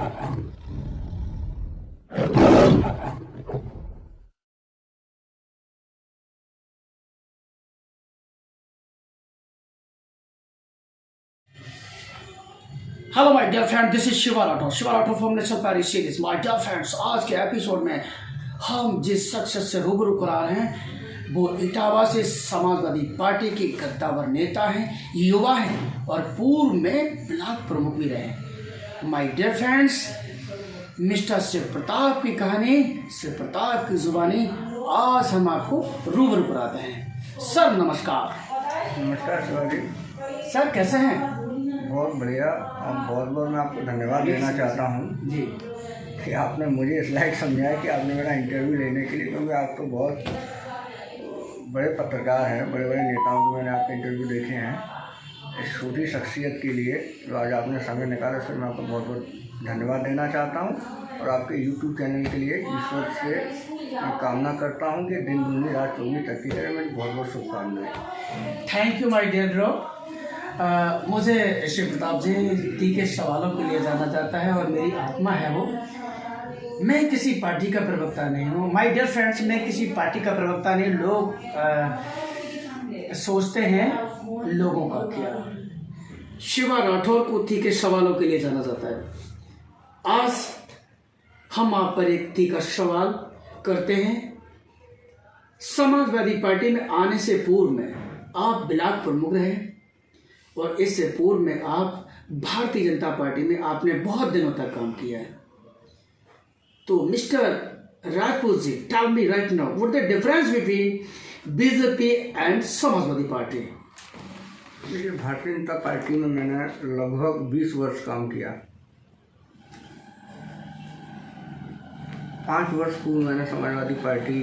Hello my dear friend, this is Shiva Rathore from national Paris series. My dear friends, आज के episode में हम जिस शख्स से रूबरू करा रहे हैं वो इटावा से समाजवादी पार्टी के कद्दावर नेता हैं, युवा हैं और पूर्व में ब्लॉक प्रमुख भी रहे हैं। My dear friends, mister Shiv Pratap की कहानी, शिव प्रताप की जुबानी आज हम आपको रूबरू कराते हैं। सर नमस्कार। नमस्कार शिवा जी। सर कैसे हैं? बहुत बढ़िया। और बहुत बहुत मैं आपको धन्यवाद देना चाहता हूँ जी कि आपने मुझे इस लायक समझाया कि आपने मेरा इंटरव्यू लेने के लिए, क्योंकि आप तो बहुत बड़े पत्रकार हैं, बड़े बड़े नेताओं को मैंने आपके इंटरव्यू देखे हैं। इस छोटी शख्सियत के लिए जो आज आपने समय निकाला, उससे मैं आपको बहुत बहुत धन्यवाद देना चाहता हूँ। और आपके यूट्यूब चैनल के लिए ईश्वर से मैं कामना करता हूँ कि दिन दूनी रात चौगुनी तरक्की करें। मेरी बहुत बहुत शुभकामनाएं। Thank you my dear bro. मुझे शिव प्रताप जी तीखे सवालों के लिए जाना चाहता है और मेरी आत्मा है वो। मैं किसी पार्टी का प्रवक्ता नहीं हूँ माय डियर फ्रेंड्स, मैं किसी पार्टी का प्रवक्ता नहीं। लोग सोचते हैं लोगों का क्या। शिवा राठौर को तीखे सवालों के लिए जाना जाता है। आज हम आप पर एक तीखा सवाल करते हैं। समाजवादी पार्टी में आने से पूर्व में आप ब्लॉक प्रमुख रहे और इससे पूर्व में आप भारतीय जनता पार्टी में आपने बहुत दिनों तक काम किया है। तो mister Rajput ji, tell me right now what the difference between BJP and Samajwadi party? देखिए, भारतीय जनता पार्टी में मैंने लगभग 20 वर्ष काम किया। 5 वर्ष पूर्व मैंने समाजवादी पार्टी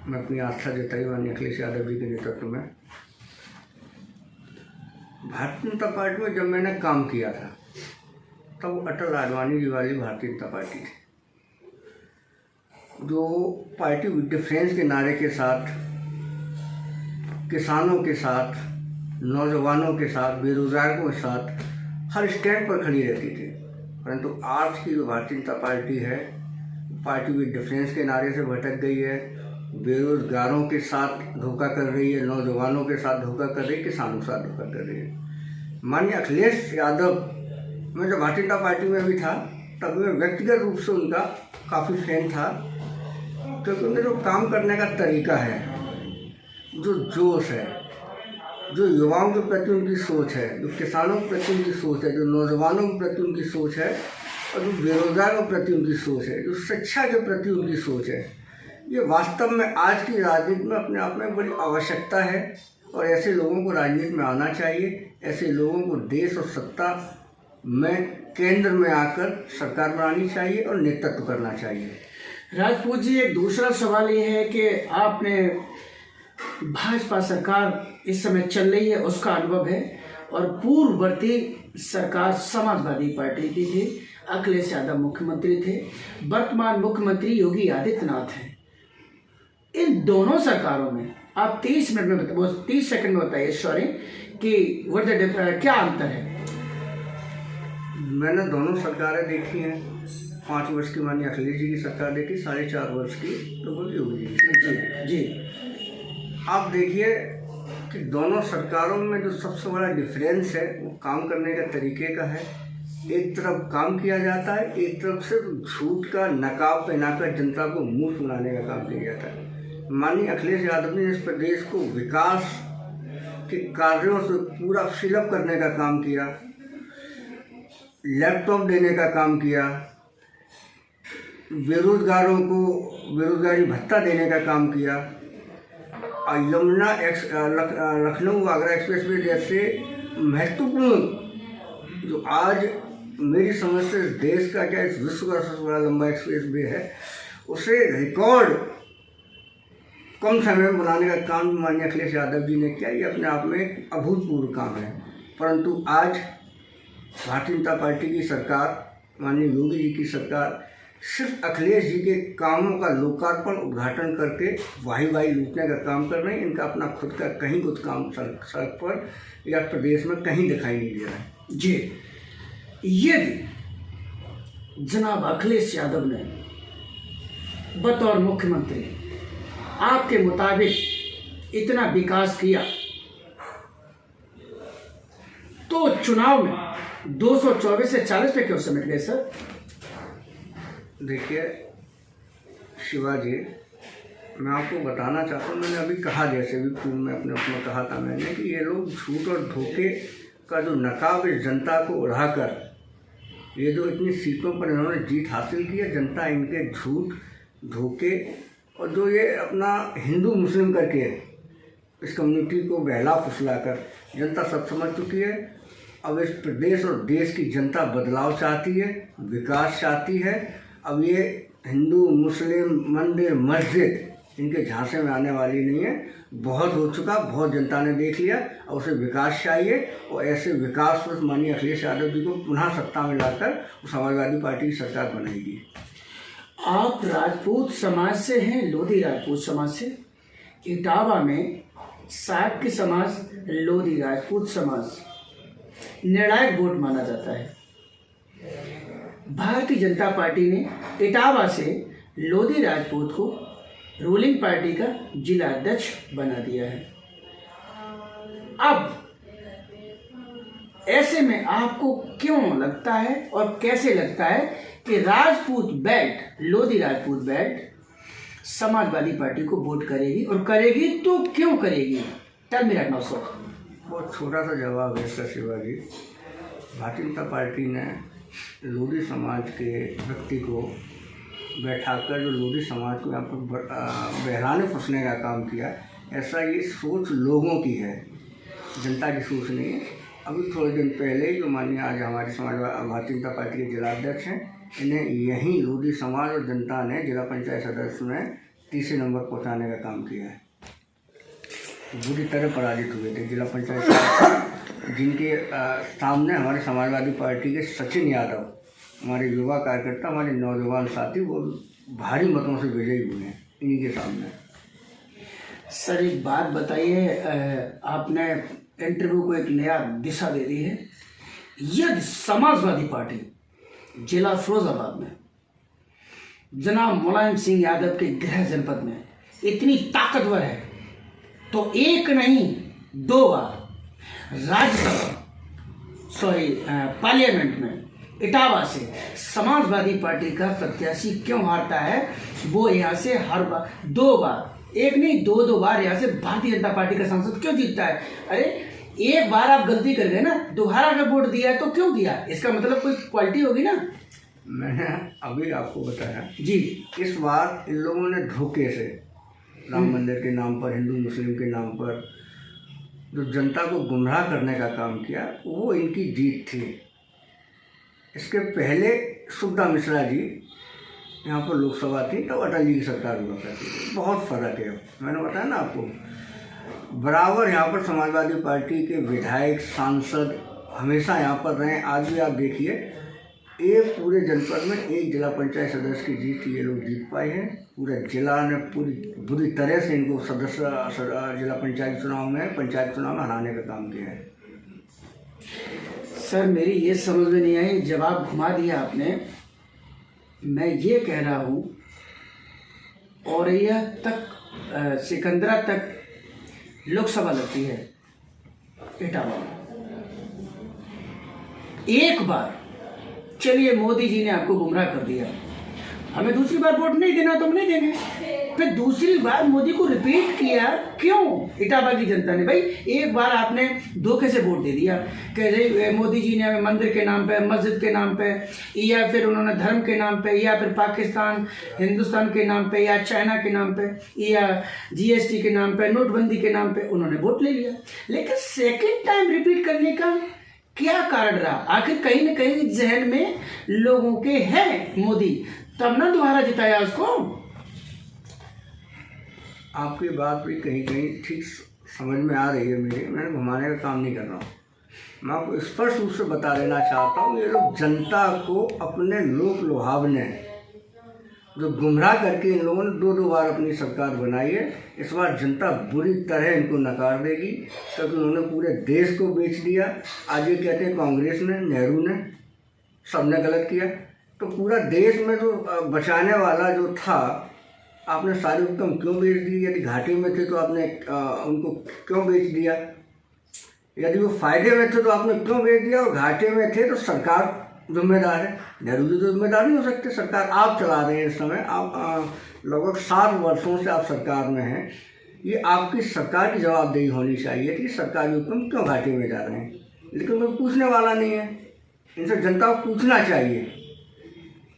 में अपनी आस्था जताई माननीय अखिलेश यादव जी के नेतृत्व में। भारतीय जनता पार्टी में जब मैंने काम किया था तब अटल आडवाणी जी वाली भारतीय जनता पार्टी थी, जो पार्टी विद डिफरेंस के नारे के साथ किसानों के साथ, नौजवानों के साथ, बेरोजगारों के साथ हर स्टैंड पर खड़ी रहती थी। परंतु आज की जो भारतीय जनता पार्टी है, पार्टी विद डिफरेंस के नारे से भटक गई है। बेरोजगारों के साथ धोखा कर रही है, नौजवानों के साथ धोखा कर रही है, किसानों के साथ धोखा कर रही है। माननीय अखिलेश यादव, मैं जब भारतीय जनता पार्टी में भी था तब मैं व्यक्तिगत रूप से उनका काफ़ी फैन था, क्योंकि उनका जो काम करने का तरीका है, जो जोश है, जो युवाओं के प्रति उनकी सोच है, जो किसानों के प्रति उनकी सोच है, जो नौजवानों के प्रति उनकी सोच है और जो बेरोजगारों के प्रति उनकी सोच है, जो शिक्षा के प्रति उनकी सोच है, ये वास्तव में आज की राजनीति में अपने आप में बड़ी आवश्यकता है। और ऐसे लोगों को राजनीति में आना चाहिए। ऐसे लोगों को देश और सत्ता में केंद्र में आकर सरकार बनानी चाहिए और नेतृत्व करना चाहिए। राजपूत जी, एक दूसरा सवाल ये है कि आपने भाजपा सरकार इस समय चल रही है उसका अनुभव है और पूर्ववर्ती सरकार समाजवादी पार्टी की थी, अखिलेश यादव मुख्यमंत्री थे, वर्तमान मुख्यमंत्री योगी आदित्यनाथ हैं। इन दोनों सरकारों में आप 30 सेकंड में बताइए कि क्या अंतर है? मैंने दोनों सरकारें देखी हैं। 5 वर्ष की माननीय अखिलेश जी की सरकार देखी, 4.5 वर्ष की लगभग योगी जी। जी आप देखिए कि दोनों सरकारों में जो सबसे बड़ा डिफरेंस है वो काम करने का तरीके का है। एक तरफ काम किया जाता है, एक तरफ से झूठ का नकाब पहनाकर जनता को मूर्ख बनाने का काम किया जाता है। माननीय अखिलेश यादव ने इस प्रदेश को विकास के कार्यों से पूरा फिलअप करने का काम किया, लैपटॉप देने का काम किया, बेरोजगारों को बेरोजगारी भत्ता देने का काम किया, यमुना लखनऊ आगरा एक्सप्रेसवे जैसे महत्वपूर्ण, जो आज मेरी समझ से देश का क्या इस विश्व का सबसे बड़ा लंबा एक्सप्रेसवे है, उसे रिकॉर्ड कम समय में बनाने का काम माननीय अखिलेश यादव जी ने किया। ये अपने आप में एक अभूतपूर्व काम है। परंतु आज भारतीय जनता पार्टी की सरकार, माननीय योगी जी की सरकार, सिर्फ अखिलेश जी के कामों का लोकार्पण उद्घाटन करके वाही लूटने का काम कर रहे हैं। इनका अपना खुद का कहीं कुछ काम सड़क पर या प्रदेश में कहीं दिखाई नहीं दे रहा है। जी, यदि जनाब अखिलेश यादव ने बतौर मुख्यमंत्री आपके मुताबिक इतना विकास किया, तो चुनाव में 224 से 40 पे क्यों समेट गए सर? देखिए शिवाजी, मैं आपको बताना चाहता हूँ, मैंने अभी कहा, जैसे भी पूर्व में अपने उसमें कहा था मैंने, कि ये लोग झूठ और धोखे का जो नकाब इस जनता को उड़ाकर ये जो इतनी सीटों पर इन्होंने जीत हासिल की है, जनता इनके झूठ धोखे और जो ये अपना हिंदू मुस्लिम करके इस कम्युनिटी को बहला फुसला कर जनता सब समझ चुकी है। अब इस प्रदेश और देश की जनता बदलाव चाहती है, विकास चाहती है। अब ये हिंदू मुस्लिम मंदिर मस्जिद इनके झांसे में आने वाली नहीं है। बहुत हो चुका, बहुत जनता ने देख लिया। और उसे विकास चाहिए और ऐसे विकास पर माननीय अखिलेश यादव जी को पुनः सत्ता में लाकर समाजवादी पार्टी की सरकार बनाएगी। आप राजपूत समाज से हैं, लोधी राजपूत समाज से। इटावा में साग के समाज, लोधी राजपूत समाज निर्णायक वोट माना जाता है। भारतीय जनता पार्टी ने इटावा से लोधी राजपूत को रूलिंग पार्टी का जिला अध्यक्ष बना दिया है। अब ऐसे में आपको क्यों लगता है और कैसे लगता है कि Rajput belt, Lodhi Rajput belt Samajwadi party को वोट करेगी, और करेगी तो क्यों करेगी? Tell me right now sir. बहुत छोटा सा जवाब है इसका शिवाजी। भारतीय जनता पार्टी ने लोधी समाज के व्यक्ति को बैठाकर जो लोधी समाज को यहाँ पर बहलाने फंसने का काम किया, ऐसा ये सोच लोगों की है, जनता की सोच नहीं है। अभी थोड़े दिन पहले जो माननीय आज हमारे भारतीय जनता पार्टी के जिला अध्यक्ष हैं, इन्हें यहीं लोधी समाज और जनता ने जिला पंचायत सदस्य में तीसरे नंबर पहुँचाने का काम किया है। बुरी तरह पराजित हुए थे जिला पंचायत, जिनके सामने हमारे समाजवादी पार्टी के सचिन यादव, हमारे युवा कार्यकर्ता, हमारे नौजवान साथी, वो भारी मतों से विजयी हुए हैं इन्हीं के सामने। सर एक बात बताइए, आपने इंटरव्यू को एक नया दिशा दे दी है। यदि समाजवादी पार्टी जिला फिरोजाबाद में जनाब मुलायम सिंह यादव के गृह जनपद में इतनी ताकतवर है, तो एक नहीं 2 बार राज्यसभा पार्लियामेंट में इटावा से समाजवादी पार्टी का प्रत्याशी क्यों हारता है? वो यहाँ से हर बार 2 बार, एक नहीं 2 बार यहाँ से भारतीय जनता पार्टी का सांसद क्यों जीतता है? अरे एक बार आप गलती कर गए ना, दोबारा अगर वोट दिया है तो क्यों दिया? इसका मतलब कोई क्वालिटी होगी ना। मैंने अभी आपको बताया जी, इस बार इन लोगों ने धोखे से राम मंदिर के नाम पर, हिंदू मुस्लिम के नाम पर जो जनता को गुमराह करने का काम किया, वो इनकी जीत थी। इसके पहले सुविधा मिश्रा जी यहाँ पर लोकसभा थी, तब अटल जी की सरकार हुआ करती थी। बहुत फ़र्क है, मैंने बताया ना आपको। बराबर यहाँ पर समाजवादी पार्टी के विधायक, सांसद हमेशा यहाँ पर रहे। आज भी आप देखिए, एक पूरे जनपद में एक जिला पंचायत सदस्य की जीत ये लोग जीत पाए हैं। पूरे जिला ने पूरी बुरी तरह से इनको सदस्य जिला पंचायत चुनाव में, पंचायत चुनाव में हराने का काम किया है। सर मेरी ये समझ में नहीं आई, जवाब घुमा दिया आपने। मैं ये कह रहा हूँ, औरैया तक सिकंदरा तक लोकसभा लगती है इटावा में। एक बार चलिए मोदी जी ने आपको गुमराह कर दिया, हमें दूसरी बार वोट नहीं देना तो हम नहीं देंगे। फिर दूसरी बार मोदी को रिपीट किया, क्यों? इटावा की जनता ने, भाई एक बार आपने धोखे से वोट दे दिया, कह रहे मोदी जी ने मंदिर के नाम पे, मस्जिद के नाम पे, या फिर उन्होंने धर्म के नाम पे, या फिर पाकिस्तान हिंदुस्तान के नाम पे, या चाइना के नाम पे, या GST के नाम पे, नोटबंदी के नाम पे उन्होंने वोट ले लिया। लेकिन सेकेंड टाइम रिपीट करने का क्या कारण रहा? आखिर कहीं न कहीं जहन में लोगों के है मोदी, तब ना दोबारा जिताया उसको। आपकी बात भी कहीं कहीं ठीक समझ में आ रही है मेरी, मैंने घुमाने का काम नहीं कर रहा हूँ। मैं आपको स्पष्ट रूप से बता देना चाहता हूँ, ये लोग जनता को अपने लोक लुभावने जो गुमराह करके इन लोगों ने 2 बार अपनी सरकार बनाई है। इस बार जनता बुरी तरह इनको नकार देगी, क्योंकि उन्होंने पूरे देश को बेच दिया। आज ये कहते हैं कांग्रेस ने, नेहरू ने, सबने गलत किया। तो पूरा देश में जो बचाने वाला जो था, आपने सारी रकम क्यों बेच दी? यदि घाटे में थे तो आपने उनको क्यों बेच दिया? यदि वो फायदे में थे तो आपने क्यों बेच दिया? और घाटे में थे तो सरकार जिम्मेदार है, नेहरू जी तो जिम्मेदार नहीं हो सकते। सरकार आप चला रहे हैं इस समय, आप लगभग 7 वर्षों से आप सरकार में हैं। ये आपकी सरकार की जवाबदेही होनी चाहिए कि सरकारी हुक्म क्यों घाटे में जा रहे हैं, लेकिन कोई पूछने वाला नहीं है। इनसे जनता को पूछना चाहिए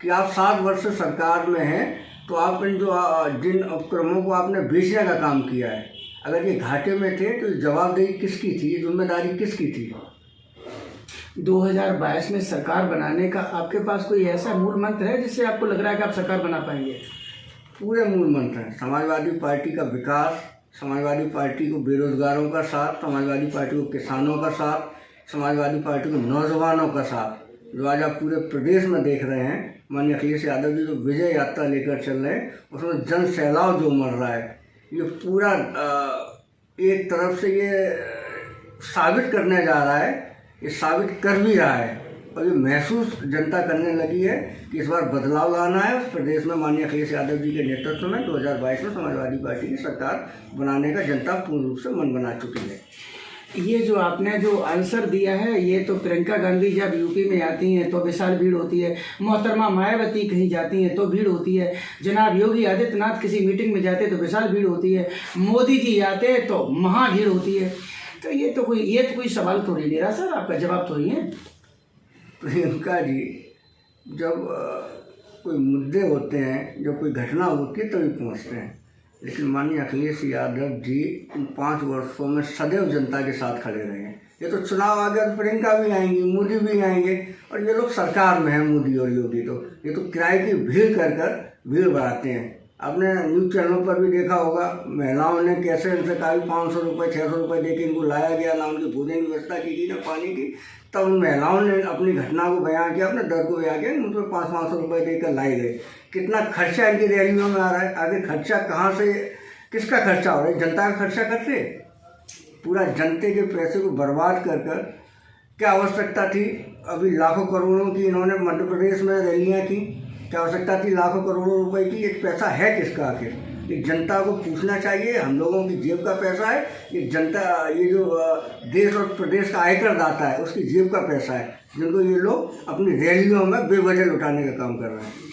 कि आप 7 वर्ष से सरकार में हैं तो आप इन जो जिन उपक्रमों को आपने बेचने का काम किया है, अगर ये घाटे में थे तो जवाबदेही किसकी थी, जिम्मेदारी किसकी थी? 2022 में सरकार बनाने का आपके पास कोई ऐसा मूल मंत्र है जिससे आपको लग रहा है कि आप सरकार बना पाएंगे? पूरे मूल मंत्र हैं। समाजवादी पार्टी का विकास, समाजवादी पार्टी को बेरोजगारों का साथ, समाजवादी पार्टी को किसानों का साथ, समाजवादी पार्टी को नौजवानों का साथ। जो आज आप पूरे प्रदेश में देख रहे हैं, माननीय अखिलेश यादव जी जो विजय यात्रा लेकर चल रहे हैं, उसमें जन सैलाब जो उमड़ रहा है, ये पूरा एक तरफ से ये साबित करने जा रहा है, ये साबित कर भी रहा है और ये महसूस जनता करने लगी है कि इस बार बदलाव लाना है। उस प्रदेश में माननीय अखिलेश यादव जी के नेतृत्व में 2022 में समाजवादी पार्टी की सरकार बनाने का जनता पूर्ण रूप से मन बना चुकी है। ये जो आपने जो आंसर दिया है, ये तो प्रियंका गांधी जब यूपी में आती हैं तो विशाल भीड़ होती है, मोहतरमा मायावती कहीं जाती हैं तो भीड़ होती है, जनाब योगी आदित्यनाथ किसी मीटिंग में जाते तो विशाल भीड़ होती है, मोदी जी आते तो महा भीड़ होती है। तो ये तो कोई सवाल थोड़ी नहीं रहा सर, आपका जवाब थोड़ी है। प्रियंका जी, जब कोई मुद्दे होते हैं, जब कोई घटना होती है तभी पहुंचते हैं, लेकिन माननीय अखिलेश यादव जी इन 5 वर्षों में सदैव जनता के साथ खड़े रहे हैं। ये तो चुनाव आ गया तो प्रियंका भी आएंगी, मोदी भी आएंगे, और ये लोग सरकार में हैं, मोदी और योगी तो ये तो किराए की भीड़ कर भीड़ बढ़ाते हैं। आपने न्यूज़ चैनलों पर भी देखा होगा, महिलाओं ने कैसे इनसे कहा 500 रुपये 600 रुपये दे के इनको लाया गया, ना उनकी भोजन की व्यवस्था की गई, ना पानी की। तब उन महिलाओं ने अपनी घटना को बयान किया, अपने दर्द को बयान किया, उनको 500 रुपये देकर लाए गए। कितना खर्चा इनकी रैलियों में आ रहा है, आगे खर्चा कहाँ से, किसका खर्चा हो रहा है? जनता का खर्चा करते, पूरा जनते के पैसे को बर्बाद कर क्या आवश्यकता थी? अभी लाखों करोड़ों की इन्होंने मध्य प्रदेश में रैलियाँ की, क्या आवश्यकता थी लाखों करोड़ों रुपए की? ये पैसा है किसका आखिर? ये जनता को पूछना चाहिए। हम लोगों की जेब का पैसा है ये, जनता, ये जो देश और प्रदेश का आयकर दाता है उसकी जेब का पैसा है, जिनको ये लोग अपनी रैलियों में बेवजह लुटाने का काम कर रहे हैं।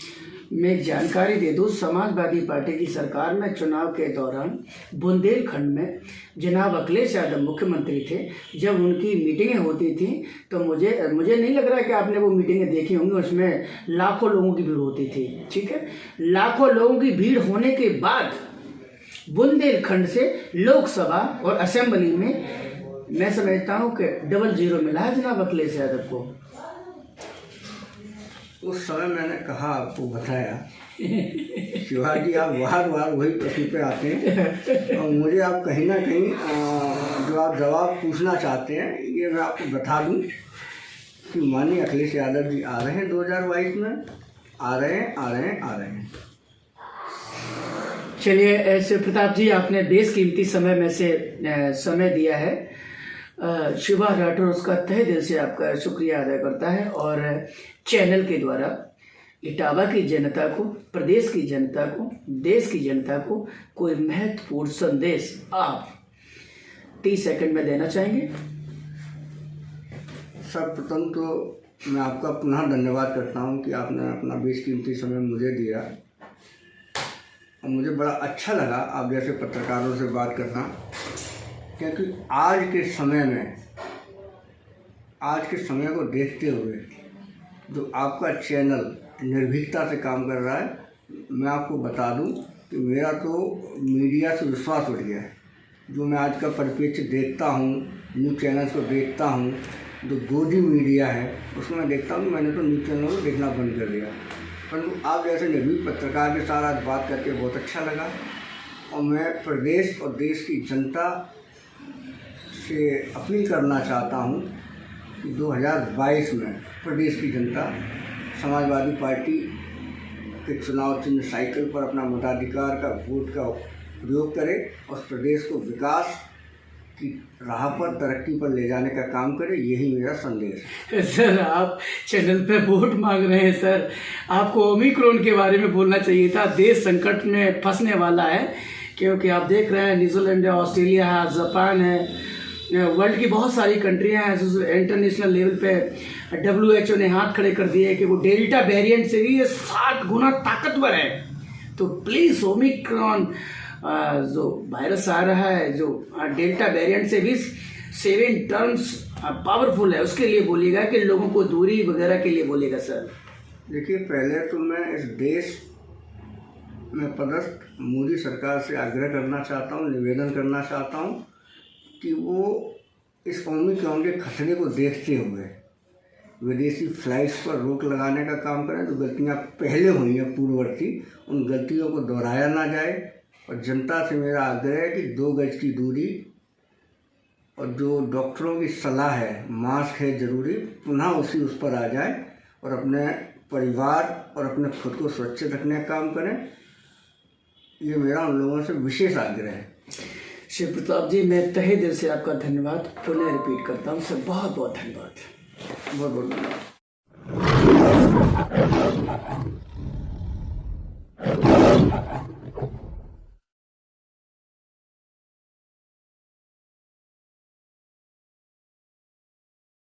मैं एक जानकारी दे दूं, समाजवादी पार्टी की सरकार में चुनाव के दौरान बुंदेलखंड में जनाब अखिलेश यादव मुख्यमंत्री थे, जब उनकी मीटिंगें होती थी तो मुझे नहीं लग रहा कि आपने वो मीटिंगें देखी होंगी, उसमें लाखों लोगों की भीड़ होती थी। ठीक है, लाखों लोगों की भीड़ होने के बाद बुंदेलखंड से लोकसभा और असेंबली में मैं समझता हूँ कि 00 मिला है जनाब अखिलेश यादव को। उस समय मैंने कहा, आपको बताया, शिवाजी आप बार बार वही प्रश्न पे आते हैं और मुझे आप कहीं ना कहीं जो आप जवाब पूछना चाहते हैं, ये मैं आपको बता दूं कि माननीय अखिलेश यादव जी आ रहे हैं 2022 में, आ रहे हैं। चलिए शिव प्रताप जी, आपने बेशकीमती समय में से समय दिया है। शिवा राठौर उसका तहे दिल से आपका शुक्रिया अदा करता है और चैनल के द्वारा इटावा की जनता को, प्रदेश की जनता को, देश की जनता को कोई महत्वपूर्ण संदेश आप 30 सेकंड में देना चाहेंगे? सर्वप्रथम तो मैं आपका पुनः धन्यवाद करता हूं कि आपने अपना बेशकीमती समय मुझे दिया और मुझे बड़ा अच्छा लगा आप जैसे पत्रकारों से बात करना, क्योंकि आज के समय को देखते हुए जो आपका चैनल निर्भीकता से काम कर रहा है, मैं आपको बता दूं कि मेरा तो मीडिया से विश्वास उठ गया है। जो मैं आज का परिप्रेक्ष्य देखता हूं, न्यूज़ चैनल्स को देखता हूं, जो गोदी मीडिया है उसमें मैं देखता हूं, मैंने तो न्यूज़ चैनलों को देखना बंद कर दिया। परंतु आप जैसे निर्भीक पत्रकार के साथ आज बात करके बहुत अच्छा लगा और मैं प्रदेश और देश की जनता से अपील करना चाहता हूं कि 2022 में प्रदेश की जनता समाजवादी पार्टी के चुनाव चिन्ह साइकिल पर अपना मताधिकार का वोट का प्रयोग करे और प्रदेश को विकास की राह पर तरक्की पर ले जाने का काम करें, यही मेरा संदेश है। सर आप चैनल पे वोट मांग रहे हैं सर, आपको ओमिक्रॉन के बारे में बोलना चाहिए था। देश संकट में फंसने वाला है, क्योंकि आप देख रहे हैं न्यूजीलैंड है, ऑस्ट्रेलिया है, जापान है, वर्ल्ड की बहुत सारी कंट्रियां हैं जो इंटरनेशनल लेवल पे WHO ने हाथ खड़े कर दिए कि वो डेल्टा वेरिएंट से भी ये 60 गुना ताकतवर है। तो प्लीज़ ओमिक्रॉन जो वायरस आ रहा है, जो डेल्टा वेरिएंट से भी 7 टर्म्स पावरफुल है, उसके लिए बोलिएगा कि लोगों को दूरी वगैरह के लिए बोलिएगा सर। देखिए, पहले तो मैं इस देश में पदस्थ मोदी सरकार से आग्रह करना चाहता हूँ, निवेदन करना चाहता हूँ कि वो इस ओमिक्रॉन के खतरे को देखते हुए विदेशी फ्लाइट्स पर रोक लगाने का काम करें। जो गलतियाँ पहले हुई हैं पूर्ववर्ती, उन गलतियों को दोहराया ना जाए। और जनता से मेरा आग्रह है कि 2 गज की दूरी और जो डॉक्टरों की सलाह है, मास्क है ज़रूरी, पुनः उस पर आ जाए और अपने परिवार और अपने खुद को सुरक्षित रखने का काम करें। ये मेरा उन लोगों से विशेष आग्रह है। शिव प्रताप जी, मैं तहे दिल से आपका धन्यवाद पुनः रिपीट करता हूँ सर, बहुत बहुत धन्यवाद, बहुत बहुत धन्यवाद।